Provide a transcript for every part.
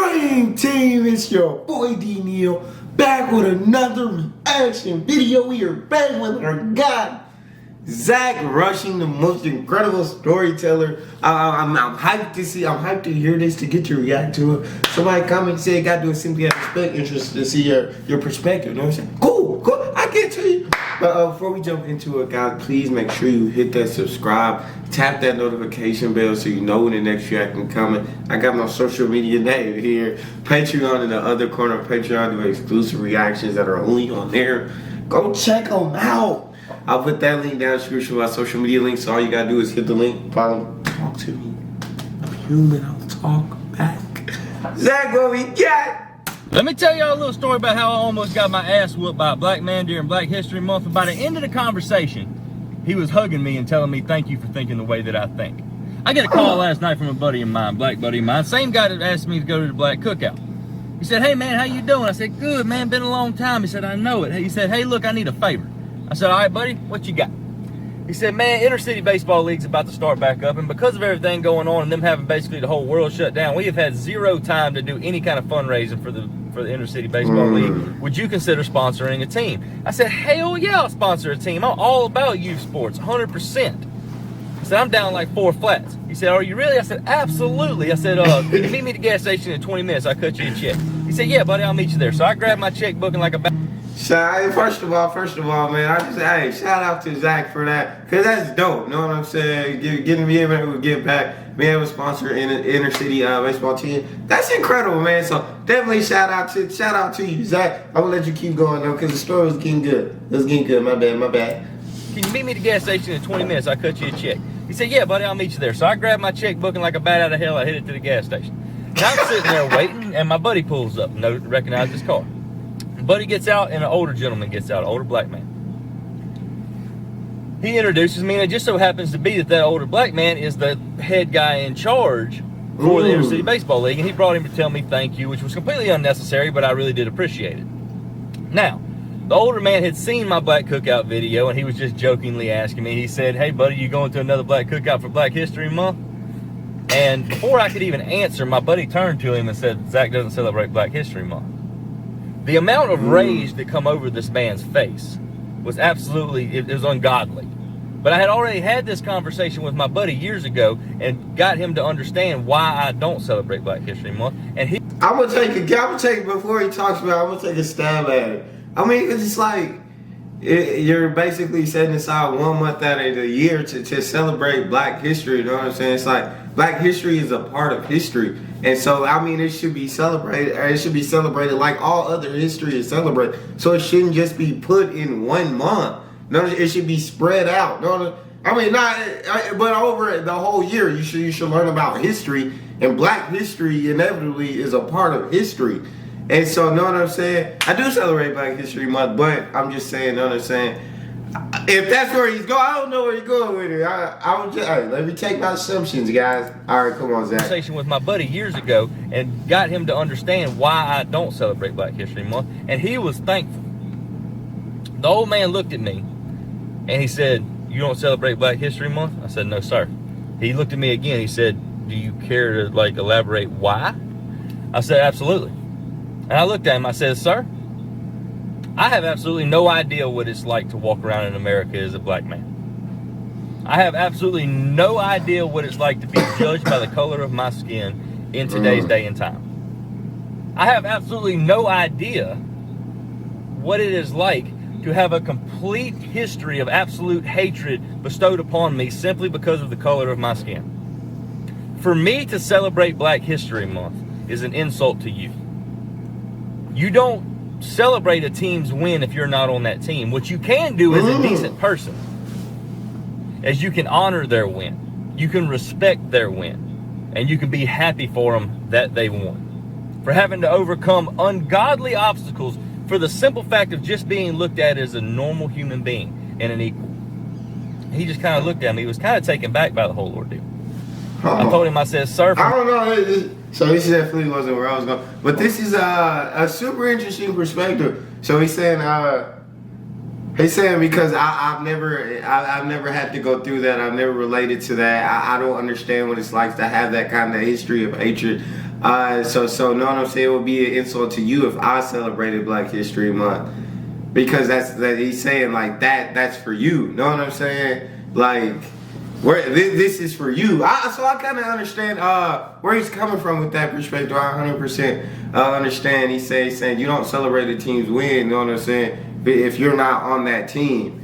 Dream Team, it's your boy D Neal, back with another reaction video. We are back with our guy, Zach Rushing, the most incredible storyteller. I'm hyped to see, I'm hyped to hear this, to get to react to it. Somebody comment and say, gotta do it simply out of respect, interested to see your perspective. You know what I'm saying? Cool, I get to you. But before we jump into it, guys, please make sure you hit that subscribe, tap that notification bell so you know when the next reaction coming. I got my social media name here, Patreon in the other corner. Patreon do exclusive reactions that are only on there. Go check them out. I'll put that link down in the description with my social media links. So all you gotta do is hit the link, follow, talk to me. I'm human, I'll talk back. Zach, what we got? Let me tell y'all a little story about how I almost got my ass whooped by a black man during Black History Month. And by the end of the conversation, he was hugging me and telling me thank you for thinking the way that I think. I get a call last night from a buddy of mine, black buddy of mine, same guy that asked me to go to the Black Cookout. He said, hey man, how you doing? I said, good man, been a long time. He said, I know it. He said, hey look, I need a favor. I said, all right buddy, what you got? He said, man, Intercity Baseball League's about to start back up, and because of everything going on and them having basically the whole world shut down, we have had zero time to do any kind of fundraising for the Intercity Baseball League. Would you consider sponsoring a team? I said, hell yeah, I'll sponsor a team. I'm all about youth sports, 100%. I said, I'm down like 4 flats. He said, are you really? I said, absolutely. I said, can you meet me at the gas station in 20 minutes? I'll cut you a check. He said, yeah, buddy, I'll meet you there. So I grabbed my checkbook and like a First of all, man, I just hey, shout out to Zach for that, cause that's dope. Know what I'm saying? Getting me able to give back, being able to sponsor inner city baseball team. That's incredible, man. So definitely shout out to you, Zach. I'm gonna let you keep going though, cause the story was getting good. It was getting good. My bad. Can you meet me at the gas station in 20 minutes? I'll cut you a check. He said, yeah, buddy, I'll meet you there. So I grabbed my checkbook and like a bat out of hell, I hit it to the gas station. And I'm sitting there waiting, and my buddy pulls up, recognized his car. Buddy gets out, and an older gentleman gets out, an older black man. He introduces me, and it just so happens to be that older black man is the head guy in charge for the Intercity Baseball League, and he brought him to tell me thank you, which was completely unnecessary, but I really did appreciate it. Now, the older man had seen my Black Cookout video, and he was just jokingly asking me, he said, hey buddy, you going to another Black Cookout for Black History Month? And before I could even answer, my buddy turned to him and said, Zach doesn't celebrate Black History Month. The amount of rage that come over this man's face was absolutely, it was ungodly. But I had already had this conversation with my buddy years ago and got him to understand why I don't celebrate Black History Month. And I'm gonna take before he talks about it, I'm gonna take a stab at it. I mean, it's like, you're basically setting aside 1 month out of the year to celebrate Black history, you know what I'm saying? It's like, Black history is a part of history. And so, I mean, it should be celebrated, or it should be celebrated like all other history is celebrated. So it shouldn't just be put in 1 month. No, it should be spread out. No, I mean, but over the whole year, you should learn about history. And Black history inevitably is a part of history. And so, know what I'm saying? I do celebrate Black History Month, but I'm just saying, know what I'm saying? If that's where he's going, I don't know where he's going with it. I'm just, let me take my assumptions, guys. All right, come on, Zach. Conversation with my buddy years ago and got him to understand why I don't celebrate Black History Month, and he was thankful. The old man looked at me and he said, you don't celebrate Black History Month? I said, no, sir. He looked at me again. He said, do you care to like elaborate why? I said, absolutely. And I looked at him, I said, sir, I have absolutely no idea what it's like to walk around in America as a black man. I have absolutely no idea what it's like to be judged by the color of my skin in today's day and time. I have absolutely no idea what it is like to have a complete history of absolute hatred bestowed upon me simply because of the color of my skin. For me to celebrate Black History Month is an insult to you. You don't celebrate a team's win if you're not on that team. What you can do as a decent person is you can honor their win. You can respect their win. And you can be happy for them that they won. For having to overcome ungodly obstacles for the simple fact of just being looked at as a normal human being and an equal. He just kind of looked at me. He was kind of taken back by the whole ordeal. I told him, I said, sir. I don't know. So this definitely wasn't where I was going. But this is a super interesting perspective. So he's saying because I've never had to go through that. I've never related to that. I don't understand what it's like to have that kind of history of hatred. So know what I'm saying? It would be an insult to you if I celebrated Black History Month, because that he's saying like that's for you. Know what I'm saying? Like, this is for you. So I kind of understand where he's coming from with that perspective. I 100% understand. He's saying you don't celebrate the team's win. Know what I'm saying? If you're not on that team,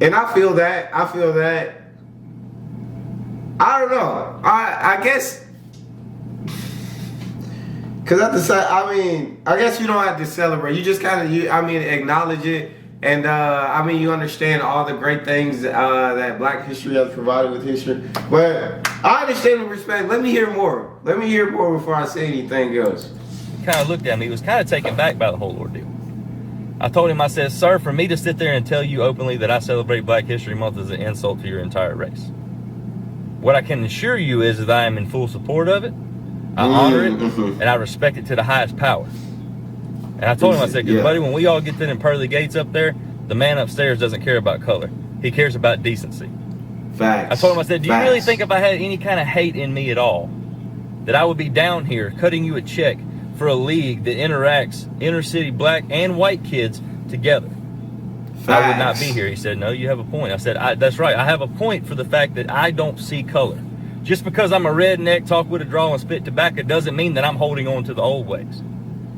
and I feel that. I don't know. I guess. Because at the same, I guess you don't have to celebrate. You just kind of, acknowledge it. And, you understand all the great things that Black history has provided with history. But I understand and respect. Let me hear more. Before I say anything else. He kind of looked at me. He was kind of taken back by the whole ordeal. I told him, I said, sir, for me to sit there and tell you openly that I celebrate Black History Month is an insult to your entire race. What I can assure you is that I am in full support of it. I honor it, and I respect it to the highest power. And I told him, I said, because buddy, when we all get to them pearly gates up there, the man upstairs doesn't care about color. He cares about decency. Facts. I told him, I said, do you really think if I had any kind of hate in me at all, that I would be down here cutting you a check for a league that interacts inner city Black and white kids together? Facts. I would not be here. He said, no, you have a point. I said, that's right. I have a point for the fact that I don't see color. Just because I'm a redneck, talk with a draw, and spit tobacco doesn't mean that I'm holding on to the old ways.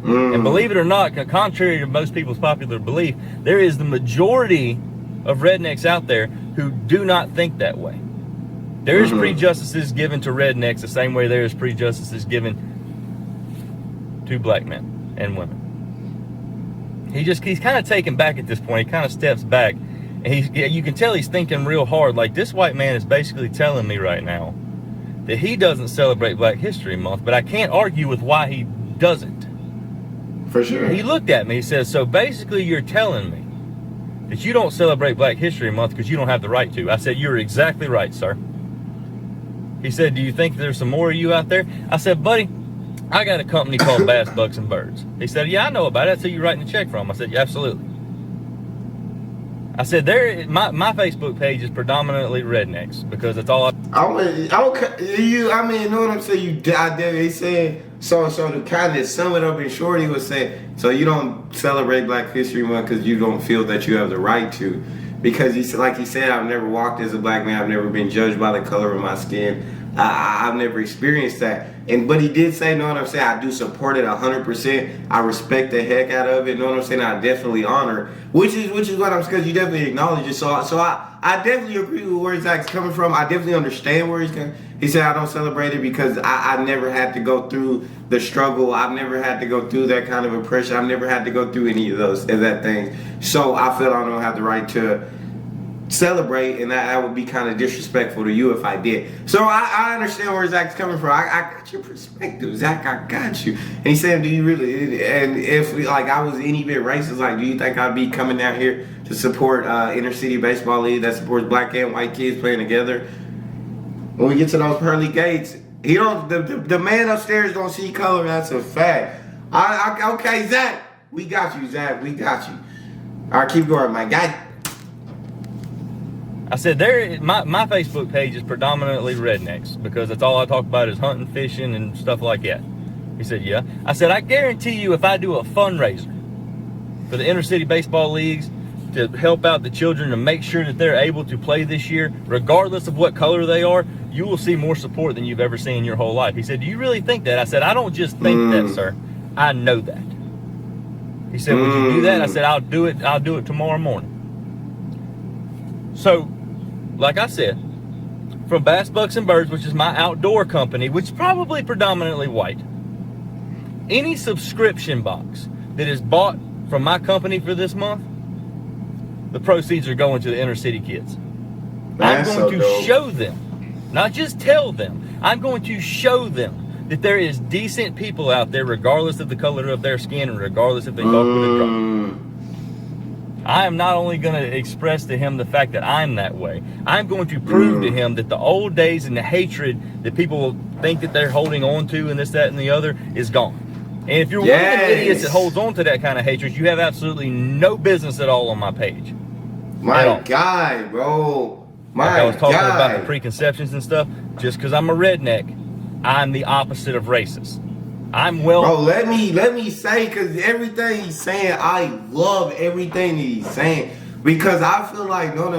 And believe it or not, contrary to most people's popular belief, there is the majority of rednecks out there who do not think that way. There is prejudices given to rednecks the same way there is prejudices given to Black men and women. He's kind of taken back at this point. He kind of steps back, and you can tell he's thinking real hard. Like, this white man is basically telling me right now that he doesn't celebrate Black History Month, but I can't argue with why he doesn't. For sure. He looked at me, he says, so basically you're telling me that you don't celebrate Black History Month because you don't have the right to. I said, you're exactly right, sir. He said, do you think there's some more of you out there? I said, buddy, I got a company called Bass, Bucks, and Birds. He said, yeah, I know about it. That's who you're writing the check from. I said, yeah, absolutely. I said, my Facebook page is predominantly rednecks because that's all know what I'm saying? He's saying, so to kind of sum it up in short, he was saying, so you don't celebrate Black History Month because you don't feel that you have the right to. Because like he said, I've never walked as a Black man. I've never been judged by the color of my skin. I've never experienced that. But he did say, know what I'm saying, I do support it 100%. I respect the heck out of it. Know what I'm saying? I definitely honor, which is what I'm saying, because you definitely acknowledge it. So I definitely agree with where Zach's coming from. I definitely understand where he's coming. He said I don't celebrate it because I never had to go through the struggle. I've never had to go through that kind of oppression. I've never had to go through any of that things. So I feel I don't have the right to celebrate, and that would be kind of disrespectful to you if I did. So I understand where Zach's coming from. I got your perspective, Zach. I got you. And he said, do you really? And if I was any bit racist, like, do you think I'd be coming down here to support inner city baseball league that supports Black and white kids playing together? When we get to those pearly gates, he don't. The man upstairs don't see color. That's a fact. Okay, Zach, we got you, Zach. We got you. All right, keep going, my guy. I said, my Facebook page is predominantly rednecks because that's all I talk about is hunting, fishing, and stuff like that. He said, yeah. I said, I guarantee you if I do a fundraiser for the inner city baseball leagues to help out the children to make sure that they're able to play this year, regardless of what color they are, you will see more support than you've ever seen in your whole life. He said, do you really think that? I said, I don't just think that, sir. I know that. He said, would you do that? I said, I'll do it tomorrow morning. So, like I said, from Bass, Bucks, and Birds, which is my outdoor company, which is probably predominantly white, any subscription box that is bought from my company for this month, the proceeds are going to the inner city kids. I'm going to show them, not just tell them, I'm going to show them that there is decent people out there regardless of the color of their skin and regardless if they talk with a drunk. I am not only going to express to him the fact that I'm that way, I'm going to prove to him that the old days and the hatred that people will think that they're holding on to and this, that, and the other is gone. And if you're one of the idiots that holds on to that kind of hatred, you have absolutely no business at all on my page. My God, bro. Like I was talking about the preconceptions and stuff, just because I'm a redneck, I'm the opposite of racist. I'm well. Bro, let me say, because everything he's saying, I love everything that he's saying. Because I feel like no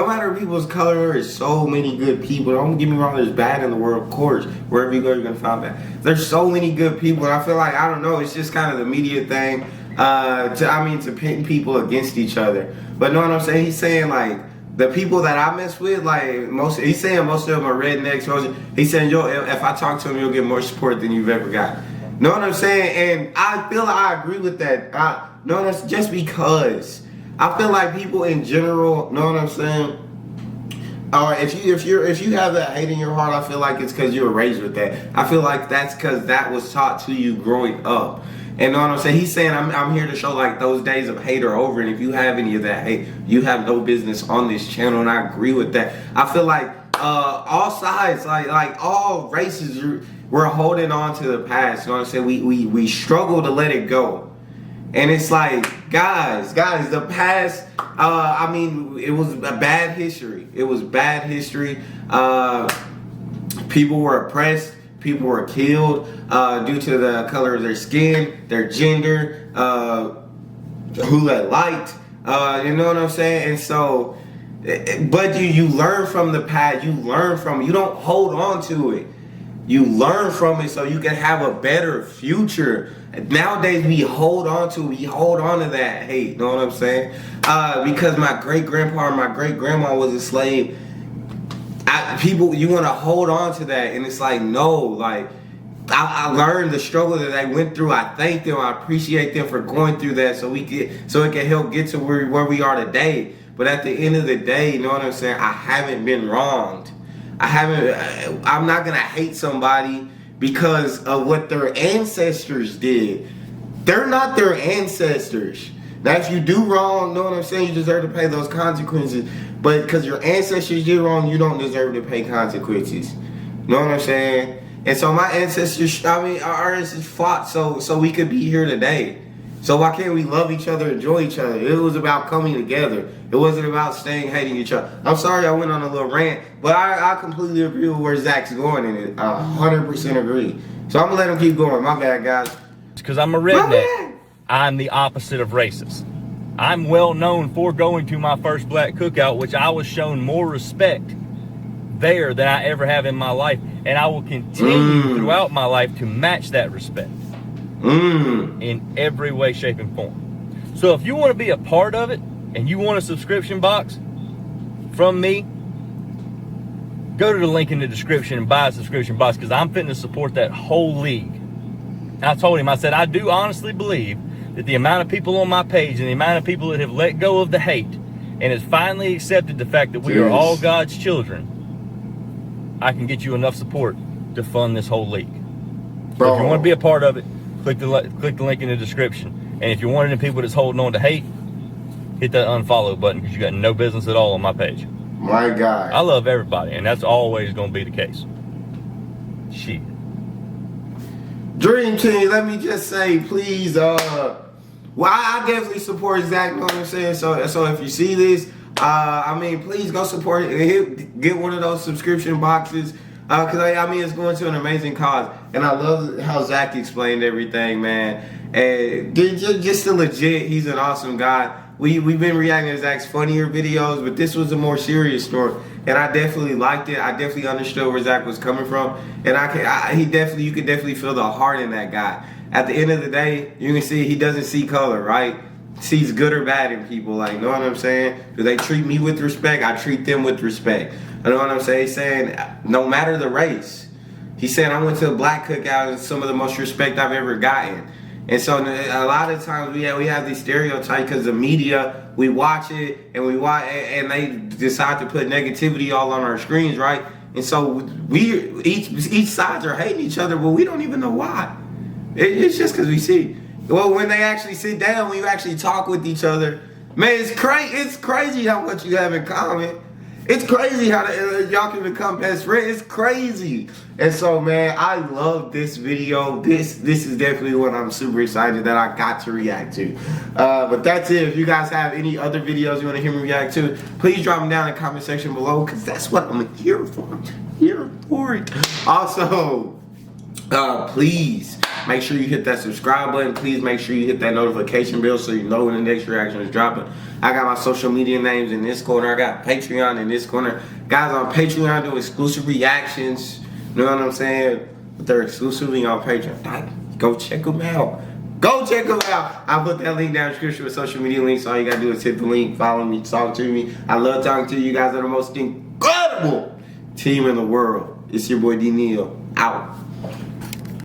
matter people's color, there's so many good people. Don't get me wrong, there's bad in the world, of course. Wherever you go, you're gonna find bad. There's so many good people, and I feel like, I don't know, it's just kind of the media thing. To pit people against each other. But know what I'm saying? He's saying like the people that I mess with, like he's saying most of them are rednecks. He's saying if I talk to them, you'll get more support than you've ever got. Know what I'm saying? And I feel like I agree with that. No, that's just because I feel like people in general, know what I'm saying? Or if you have that hate in your heart, I feel like it's because you were raised with that. I feel like that's because that was taught to you growing up. And know what I'm saying? He's saying I'm here to show like those days of hate are over, and if you have any of that hate, you have no business on this channel, and I agree with that. I feel like all sides, like all races, we're holding on to the past. You know what I'm saying? We struggle to let it go. And it's like, guys, the past, it was a bad history. It was bad history. People were oppressed. People were killed due to the color of their skin, their gender, who they liked. You know what I'm saying? And so, but you learn from the past. You learn from it. You don't hold on to it. You learn from it so you can have a better future. Nowadays, we hold on to it. We hold on to that hate. You know what I'm saying? Because my great-grandpa and my great-grandma was a slave. People, you want to hold on to that, and it's like, no, like, I learned the struggle that they went through. I thank them. I appreciate them for going through that, so it can help get to where we are today. But at the end of the day, you know what I'm saying? I haven't been wronged. I'm not gonna hate somebody because of what their ancestors did. They're not their ancestors. Now, if you do wrong, know what I'm saying? You deserve to pay those consequences. But because your ancestors did wrong, you don't deserve to pay consequences. Know what I'm saying? And so my ancestors, our ancestors fought so we could be here today. So why can't we love each other, enjoy each other? It was about coming together. It wasn't about staying hating each other. I'm sorry I went on a little rant, but I completely agree with where Zach's going in it. 100% agree. So I'm going to let him keep going. My bad, guys. Because I'm a redneck. I'm the opposite of racist. I'm well known for going to my first black cookout, which I was shown more respect there than I ever have in my life. And I will continue throughout my life to match that respect in every way, shape, and form. So if you want to be a part of it and you want a subscription box from me, go to the link in the description and buy a subscription box, because I'm fitting to support that whole league. And I told him, I said, I do honestly believe that the amount of people on my page and the amount of people that have let go of the hate and has finally accepted the fact that we are all God's children, I can get you enough support to fund this whole league. So if you want to be a part of it, click the link in the description. And if you're one of the people that's holding on to hate, hit that unfollow button, because you got no business at all on my page. My God. I love everybody, and that's always going to be the case. Shit. Dream Team, let me just say, please, I definitely support Zach, you know what I'm saying? So if you see this, please go support it. Get one of those subscription boxes. Because, it's going to an amazing cause. And I love how Zach explained everything, man. And just a legit, he's an awesome guy. We've been reacting to Zach's funnier videos, but this was a more serious story. And I definitely liked it. I definitely understood where Zach was coming from. And you could definitely feel the heart in that guy. At the end of the day, you can see he doesn't see color, right? Sees good or bad in people, like, know what I'm saying? Do they treat me with respect? I treat them with respect. You know what I'm saying? He's saying, no matter the race. He said, I went to a black cookout and some of the most respect I've ever gotten. And so a lot of times we have these stereotypes because the media, we watch it and they decide to put negativity all on our screens, right? And so each sides are hating each other, but we don't even know why. It's just because we see. Well, when they actually sit down, when you actually talk with each other, man, it's crazy how much you have in common. It's crazy how y'all can become best friends. It's crazy. And so, man, I love this video. This is definitely what I'm super excited that I got to react to. But that's it. If you guys have any other videos you want to hear me react to, please drop them down in the comment section below, because that's what I'm here for. I'm here for it. Also, please make sure you hit that subscribe button. Please make sure you hit that notification bell so you know when the next reaction is dropping. I got my social media names in this corner. I got Patreon in this corner. Guys on Patreon do exclusive reactions. You know what I'm saying? But they're exclusively on Patreon. Go check them out. Go check them out. I'll put that link down in the description with social media links. All you gotta do is hit the link, follow me, talk to me. I love talking to you. You guys are the most incredible team in the world. It's your boy D Neal. Out.